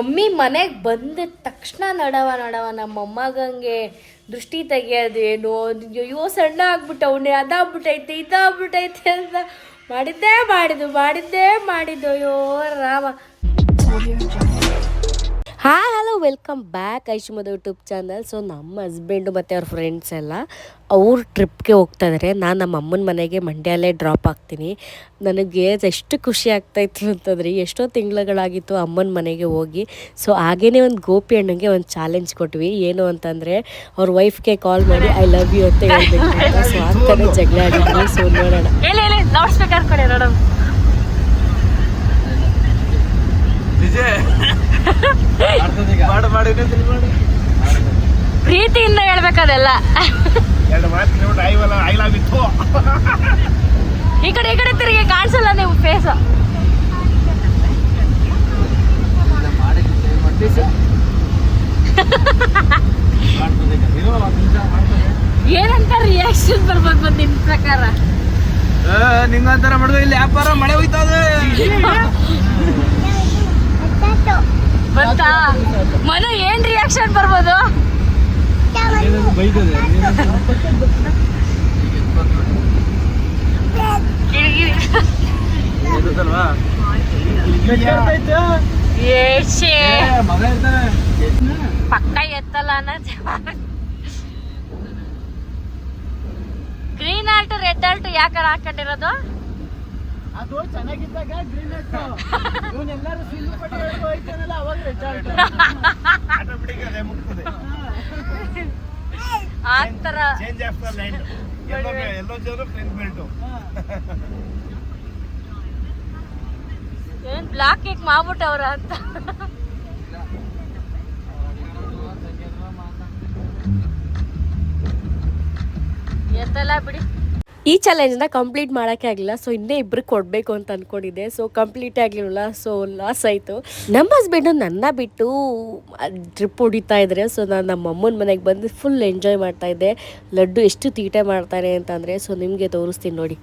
Mummy ಮನೆಗೆ ಬಂದ ತಕ್ಷಣ ನಡವ ನಮ್ಮ ಮೊಮ್ಮಗಂಗೆ ದೃಷ್ಟಿ ತೆಗಿಯೋದೇನು, ಅಯ್ಯೋ ಸಣ್ಣ ಆಗ್ಬಿಟ್ಟವನೇ, ಅದಾಗ್ಬಿಟ್ಟೈತೆ ಇದಾಗ್ಬಿಟ್ಟೈತೆ ಅಂತ ಮಾಡಿದ್ದು ಅಯ್ಯೋ ರಾಮ. ಹಾಯ್ ಹಲೋ ವೆಲ್ಕಮ್ ಬ್ಯಾಕ್ ಐಶುಮದ ಯೂಟ್ಯೂಬ್ ಚಾನಲ್. ಸೊ ನಮ್ಮ ಹಸ್ಬೆಂಡು ಮತ್ತು ಅವ್ರ ಫ್ರೆಂಡ್ಸ್ ಎಲ್ಲ ಅವ್ರು ಟ್ರಿಪ್ಗೆ ಹೋಗ್ತಾ ಇದ್ದಾರೆ. ನಾನು ನಮ್ಮ ಅಮ್ಮನ ಮನೆಗೆ ಮಂಡ್ಯಲ್ಲೇ ಡ್ರಾಪ್ ಆಗ್ತೀನಿ. ನನಗೆ ಎಷ್ಟು ಖುಷಿ ಆಗ್ತಾಯಿತ್ತು ಅಂತಂದರೆ ಎಷ್ಟೋ ತಿಂಗಳುಗಳಾಗಿತ್ತು ಅಮ್ಮನ ಮನೆಗೆ ಹೋಗಿ. ಸೊ ಹಾಗೇ ಒಂದು ಗೋಪಿ ಅಣ್ಣಂಗೆ ಒಂದು ಚಾಲೆಂಜ್ ಕೊಟ್ವಿ. ಏನು ಅಂತಂದರೆ ಅವ್ರ ವೈಫ್ಗೆ ಕಾಲ್ ಮಾಡಿ ಐ ಲವ್ ಯು ಅಂತ ಹೇಳ್ಬೇಕು. ಸೊ ಆಗ್ತಾನೆ ಜಗಳ ಆಡಿದ್ವಿ. ಸೊ ನೋಡೋಣ. ಪ್ರೀತಿಯಿಂದ ಹೇಳ್ಬೇಕದೆಲ್ಲ. ಈ ಕಡೆ ತಿರುಗಿ ಕಾಣಿಸಲ್ಲ ನೀವು ಫೇಸ್. ಏನಂತ ರಿಯಾಕ್ಷನ್ ಬರ್ಬೋದು ನಿಮ್ ಪ್ರಕಾರ? ನಿಂಗಂತರ ಮಾಡಿದ್ರೆ ಇಲ್ಲಿ ವ್ಯಾಪಾರ ಮಳೆ ಹೋಯ್ತದೆ ಗೊತ್ತಾ? ಮನು ಏನ್ ರಿಯಾಕ್ಷನ್ ಬರ್ಬೋದು? ಪಕ್ಕ ಎತ್ತಲ್ಲ ಗ್ರೀನ್ ಆಲ್ಟ್ ರೆಡ್ ಆಲ್ಟ್ ಯಾಕಾರ ಹಾಕೊಂಡಿರೋದು? ಅದು ಚೆನ್ನಾಗಿದ್ದಾಗ ಗ್ರೀನ್ ಆಯ್ತು, ಇವನ್ನೆಲ್ಲರೂ ಸಿಲ್ಲು ಪಟ್ಟಿ ಹೋಯ್ತಾನಲ್ಲ ಅವಾಗ ರೆಡ್ ಆಯ್ತು. ಆ ತರ ಏನ್ ಬ್ಲಾಕ್ ಕೇಕ್ ಮಾಡ್ಬಿಟ್ಟವ್ರ ಅಂತ. ಎತ್ತಲ್ಲ ಬಿಡಿ. ಈ ಚಾಲೆಂಜ್ನ ಕಂಪ್ಲೀಟ್ ಮಾಡೋಕ್ಕೆ ಆಗಲಿಲ್ಲ. ಸೊ ಇನ್ನೇ ಇಬ್ಬರು ಕೊಡಬೇಕು ಅಂತ ಅಂದ್ಕೊಂಡಿದ್ದೆ. ಸೊ ಕಂಪ್ಲೀಟೇ ಆಗಲಿಲ್ಲ. ಸೊ ಲಾಸ್ ಆಯಿತು. ನಮ್ಮ ಹಸ್ಬೆಂಡು ನನ್ನ ಬಿಟ್ಟು ಟ್ರಿಪ್ ಹೊಡಿತಾ ಇದ್ದಾರೆ. ಸೊ ನಾನು ನಮ್ಮ ಅಮ್ಮನ ಮನೆಗೆ ಬಂದು ಫುಲ್ ಎಂಜಾಯ್ ಮಾಡ್ತಾಯಿದ್ದೆ. ಲಡ್ಡು ಎಷ್ಟು ತೀಟೆ ಮಾಡ್ತಾನೆ ಅಂತಂದರೆ ಸೊ ನಿಮಗೆ ತೋರಿಸ್ತೀನಿ ನೋಡಿ.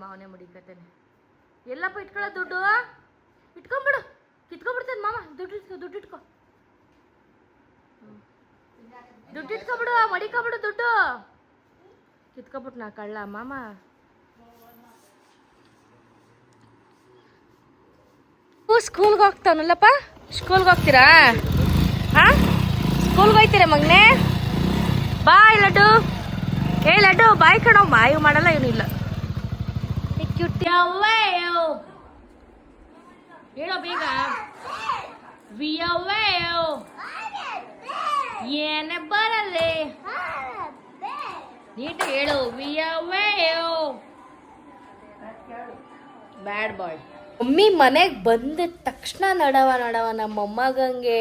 ಮಾವನೇ ಮುಡಿಕತ್ತೇನೆ. ಎಲ್ಲಪ್ಪ ಇಟ್ಕೊಳ್ಳೋ ದುಡ್ಡು ಇಟ್ಕೊಂಬಿಡು, ಕಿತ್ಕೊಂಡ್ಬಿಡ್ತೇನೆ ಮಾಮ. ದುಡ್ಡು ಇಟ್ಕೊ ಇಟ್ಕೊಬಿಡು, ಮಡಿಕೊಬಿಡು ದುಡ್ಡು ಕಿತ್ಕೊಬಿಟ್ಟು ನಾ ಕಳ್ಳ ಮಾಮ. ಸ್ಕೂಲ್ಗೆ ಹೋಗ್ತಾನಲ್ಲಪ್ಪ? ಸ್ಕೂಲ್ಗೆ ಹೋಗ್ತೀರಾ? ಹಾಂ ಸ್ಕೂಲ್ಗೆ ಹೋಗ್ತೀರಾ ಮಗನೇ? ಬಾಯ್ ಲಡ್ಡು. ಏ ಲಡ್ಡು ಬಾಯ್ ಕಣೋ. ಮಾಯು ಮಾಡಲ್ಲ ಏನಿಲ್ಲ. ಹೇಳೋ ಬೇಗ. ಏನೇ ಬರಲ್ಲೇ ನೀಟ್ ಹೇಳು. ಬ್ಯಾಡ್ ಬಾಯ್. ಮಮ್ಮಿ ಮನೆಗೆ ಬಂದ ತಕ್ಷಣ ನಡವ ನಮ್ಮ ಮೊಮ್ಮಗಂಗೆ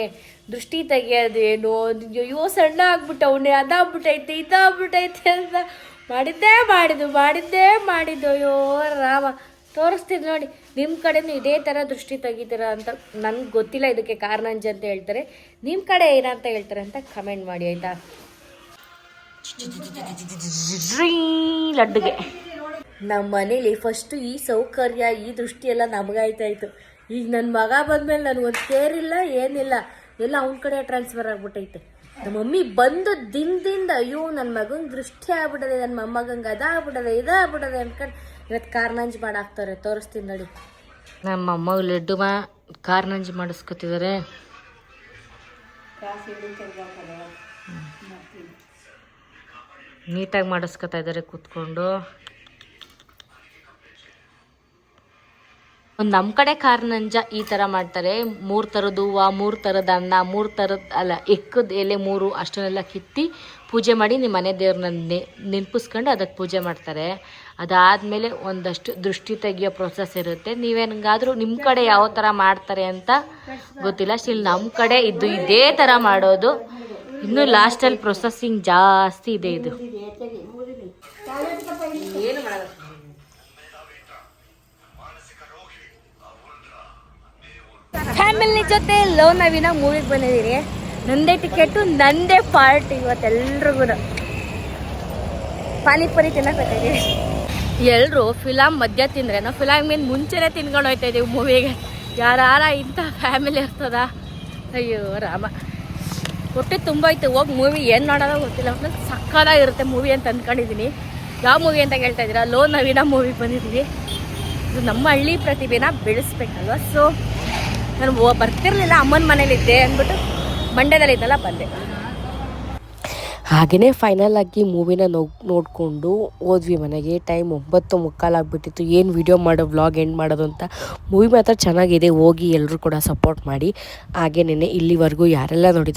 ದೃಷ್ಟಿ ತೆಗಿಯೋದೇನು, ಅಯ್ಯೋ ಸಣ್ಣ ಆಗ್ಬಿಟ್ಟವನೇ, ಅದಾಗ್ಬಿಟ್ಟೈತೆ ಇದಾಗ್ಬಿಟ್ಟೈತೆ ಅಂತ ಮಾಡಿದ್ದು ಅಯ್ಯೋ ರಾಮ. ತೋರಿಸ್ತಿದ್ದು ನೋಡಿ. ನಿಮ್ಮ ಕಡೆನೂ ಇದೇ ಥರ ದೃಷ್ಟಿ ತೆಗಿತೀರ ಅಂತ ನನಗೆ ಗೊತ್ತಿಲ್ಲ. ಇದಕ್ಕೆ ಕಾರಣಂಜ ಅಂತ ಹೇಳ್ತಾರೆ. ನಿಮ್ಮ ಕಡೆ ಏನಂತ ಹೇಳ್ತಾರೆ ಅಂತ ಕಮೆಂಟ್ ಮಾಡಿ ಆಯಿತಾ? ಲಡ್ಡುಗೆ ನಮ್ಮ ಮನೇಲಿ ಫಸ್ಟು ಈ ಸೌಕರ್ಯ ಈ ದೃಷ್ಟಿ ಎಲ್ಲ ನಮಗಾಯ್ತಾಯಿತ್ತು. ಈಗ ನನ್ನ ಮಗ ಬಂದಮೇಲೆ ನನಗೊಂದು ಕೇರ್ ಇಲ್ಲ ಏನಿಲ್ಲ, ಎಲ್ಲ ಅವನ ಕಡೆ ಟ್ರಾನ್ಸ್ಫರ್ ಆಗ್ಬಿಟ್ಟೈತೆ. ನಮ್ಮ ಮಮ್ಮಿ ಬಂದು ದಿನದಿಂದ ಅಯ್ಯೋ ನನ್ನ ಮಗನ ದೃಷ್ಟಿ ಆಗ್ಬಿಟ್ಟದೆ, ನನ್ನ ಮೊಮ್ಮಗಂಗೆ ಅದಾಗ್ಬಿಟ್ಟದೆ ಇದಾಗ್ಬಿಟ್ಟದೆ ಅನ್ಕೊಂಡು ಇವತ್ತು ಕಾರ್ನಂಜ್ ಮಾಡಾಕ್ತಾರೆ. ತೋರಿಸ್ತೀನಿ ನೋಡಿ. ನಮ್ಮ ಅಮ್ಮ ಲಡ್ಡು ಕಾರ್ನಂಜ್ ಮಾಡಿಸ್ಕೊತಿದ್ದಾರೆ. ನೀಟಾಗಿ ಮಾಡಿಸ್ಕೊತಾ ಇದ್ದಾರೆ ಕೂತ್ಕೊಂಡು. ಒಂದು ನಮ್ಮ ಕಡೆ ಕಾರ್ನಂಜ ಈ ಥರ ಮಾಡ್ತಾರೆ. 3 ಥರದ ಹೂವು, 3 ಥರದ ಅನ್ನ, 3 ಥರದ ಅಲ್ಲ ಎಕ್ಕದ ಎಲೆ 3 ಅಷ್ಟನ್ನೆಲ್ಲ ಕಿತ್ತಿ ಪೂಜೆ ಮಾಡಿ ನಿಮ್ಮ ಮನೆ ದೇವ್ರನ್ನ ನೆನಪಿಸ್ಕೊಂಡು ಅದಕ್ಕೆ ಪೂಜೆ ಮಾಡ್ತಾರೆ. ಅದಾದಮೇಲೆ ಒಂದಷ್ಟು ದೃಷ್ಟಿ ತೆಗಿಯೋ ಪ್ರೊಸೆಸ್ ಇರುತ್ತೆ. ನೀವೇನಂಗಾದರೂ ನಿಮ್ಮ ಕಡೆ ಯಾವ ಥರ ಮಾಡ್ತಾರೆ ಅಂತ ಗೊತ್ತಿಲ್ಲ. ಸ್ಟಿಲ್ ನಮ್ಮ ಕಡೆ ಇದೇ ಥರ ಮಾಡೋದು. ಇನ್ನು ಲಾಸ್ಟಲ್ಲಿ ಪ್ರೊಸೆಸಿಂಗ್ ಜಾಸ್ತಿ ಇದೆ. ಇದು ಏನು ಮಾಡೋದು. ಫ್ಯಾಮಿಲಿ ಜೊತೆ ಲೋನಾವಿನ ಮೂವಿಗೆ ಬಂದಿದ್ದೀರಿ. ನಂದೇ ಟಿಕೆಟು, ನಂದೇ ಪಾರ್ಟಿ ಇವತ್ತೆಲ್ರಿಗೂ. ಪಾನಿಪುರಿ ತಿನ್ನಕ್ಕೆ ಎಲ್ಲರೂ ಫಿಲಮ್ ಮಧ್ಯ ತಿಂದರೆ ನಾವು ಫಿಲಮ್ ಮುಂಚೆನೇ ತಿನ್ಕೊಂಡು ಹೋಗ್ತಾ ಇದ್ದೀವಿ ಮೂವಿಗೆ. ಯಾರ ಇಂಥ ಫ್ಯಾಮಿಲಿ ಇರ್ತದ. ಅಯ್ಯೋ ರಾಮ, ಹೊಟ್ಟೆ ತುಂಬ ಐತೆ. ಹೋಗಿ ಮೂವಿ ಏನು ನೋಡೋದೋ ಗೊತ್ತಿಲ್ಲ, ಒಟ್ಟು ಸಕ್ಕತ್ತಾಗಿರುತ್ತೆ ಮೂವಿ ಅಂತ ಅಂದ್ಕೊಂಡಿದ್ದೀನಿ. ಯಾವ ಮೂವಿ ಅಂತ ಕೇಳ್ತಾ ಇದ್ದೀರಾ? ಲೋ ನವೀನ ಮೂವಿಗೆ ಬಂದಿದ್ದೀವಿ. ಇದು ನಮ್ಮ ಹಳ್ಳಿ ಪ್ರತಿಭೆನ ಬೆಳೆಸ್ಬೇಕಲ್ವ. ಸೊ ನಾನು ಬರ್ತಿರ್ಲಿಲ್ಲ, ಅಮ್ಮನ ಮನೇಲಿದ್ದೆ ಅಂದ್ಬಿಟ್ಟು ಮಂಡ್ಯದಲ್ಲಿದ್ದಲ್ಲ ಬಂದೆ. ಹಾಗೆಯೇ ಫೈನಲ್ ಆಗಿ ಮೂವಿನ ನೋಡಿಕೊಂಡು ಹೋದ್ವಿ ಮನೆಗೆ. ಟೈಮ್ 9:45 ಆಗಿಬಿಟ್ಟಿತ್ತು. ಏನು ವೀಡಿಯೋ ಮಾಡೋ ವ್ಲಾಗ್ ಎಂಡ್ ಮಾಡೋದು ಅಂತ. ಮೂವಿ ಮಾತ್ರ ಚೆನ್ನಾಗಿದೆ, ಹೋಗಿ ಎಲ್ಲರೂ ಕೂಡ ಸಪೋರ್ಟ್ ಮಾಡಿ. ಹಾಗೆಯೇ ಇಲ್ಲಿವರೆಗೂ ಯಾರೆಲ್ಲ ನೋಡಿದರೆ